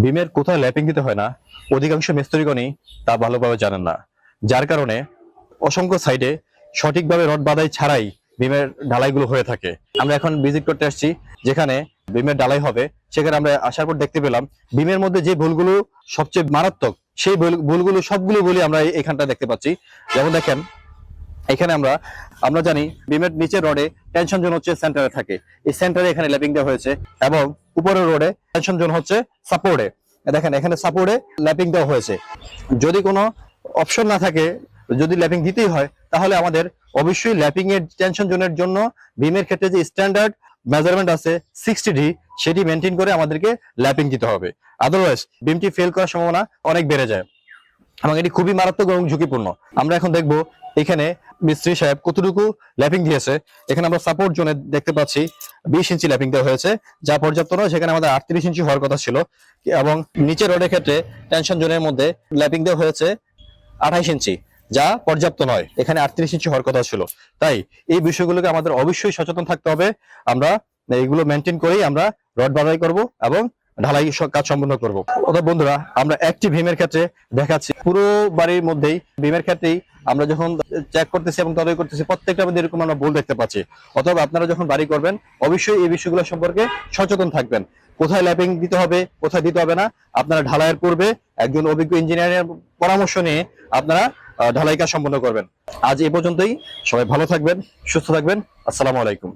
বিমের কোথায় ল্যাপিং দিতে হয় না অধিকাংশ মিস্ত্রিগণই তা ভালোভাবে জানেন না, যার কারণে অসংখ্য সাইডে সঠিকভাবে রড বাঁধাই ছাড়াই বিমের ঢালাইগুলো হয়ে থাকে। আমরা এখন ভিজিট করতে আসছি যেখানে বিমের ঢালাই হবে, সেখানে আমরা আসার পর দেখতে পেলাম বিমের মধ্যে যে ভুলগুলো সবচেয়ে মারাত্মক, সেই ভুলগুলো সবগুলো ভুলই আমরা এখানটা দেখতে পাচ্ছি। যেমন দেখেন, এখানে আমরা জানি বিমের নিচের রডে টেনশন জোন হচ্ছে সেন্টারে থাকে, এই সেন্টারে এখানে ল্যাপিং দেওয়া হয়েছে, এবং উপরের রডে টেনশন জোন হচ্ছে সাপোর্টে। দেখেন এখানে সাপোর্টে ল্যাপিং দেওয়া হয়েছে। যদি কোনো অপশন না থাকে, যদি ল্যাপিং দিতেই হয়, তাহলে আমাদের অবশ্যই ল্যাপিং এর টেনশন জোনের জন্য বিমের ক্ষেত্রে যে স্ট্যান্ডার্ড মেজারমেন্ট আছে 60D, সেটি মেনটেন করে আমাদেরকে ল্যাপিং দিতে হবে। আদারওয়াইজ বিমটি ফেল করার সম্ভাবনা অনেক বেড়ে যায় এবং এটি খুবই মারাত্মক এবং ঝুঁকিপূর্ণ। আমরা এখন দেখব এখানে মিস্ত্রি সাহেব কতটুকু ল্যাপিং দিয়েছে। এখানে আমরা সাপোর্ট জোনে দেখতে পাচ্ছি 20 ইঞ্চি ল্যাপিং দেওয়া হয়েছে, যা পর্যাপ্ত নয়। সেখানে আমাদের 38 ইঞ্চি হওয়ার কথা ছিল, এবং নিচের রডের ক্ষেত্রে টেনশন জোনের মধ্যে ল্যাপিং দেওয়া হয়েছে 28 ইঞ্চি, যা পর্যাপ্ত নয়। এখানে 38 ইঞ্চি হওয়ার কথা ছিল। তাই এই বিষয়গুলোকে আমাদের অবশ্যই সচেতন থাকতে হবে। আমরা এইগুলো মেনটেন করেই আমরা রড বাড়াই করব এবং ঢালাই কাজ সম্পন্ন করবো। অর্থাৎ বন্ধুরা, আমরা একটি ভীমের ক্ষেত্রে দেখাচ্ছি পুরো বাড়ির মধ্যেই ভীমের ক্ষেত্রেই আমরা যখন চেক করতেছি এবং তদারকি করতেছি, প্রত্যেকটা মধ্যে এরকম আমরা ভুল দেখতে পাচ্ছি। অথবা আপনারা যখন বাড়ি করবেন অবশ্যই এই বিষয়গুলো সম্পর্কে সচেতন থাকবেন। কোথায় ল্যাপিং দিতে হবে, কোথায় দিতে হবে না, আপনারা ঢালাইয়ের পূর্বে একজন অভিজ্ঞ ইঞ্জিনিয়ারের পরামর্শ নিয়ে আপনারা ঢালাই কাজ সম্পন্ন করবেন। আজ এই পর্যন্তই। সবাই ভালো থাকবেন, সুস্থ থাকবেন। আসসালামু আলাইকুম।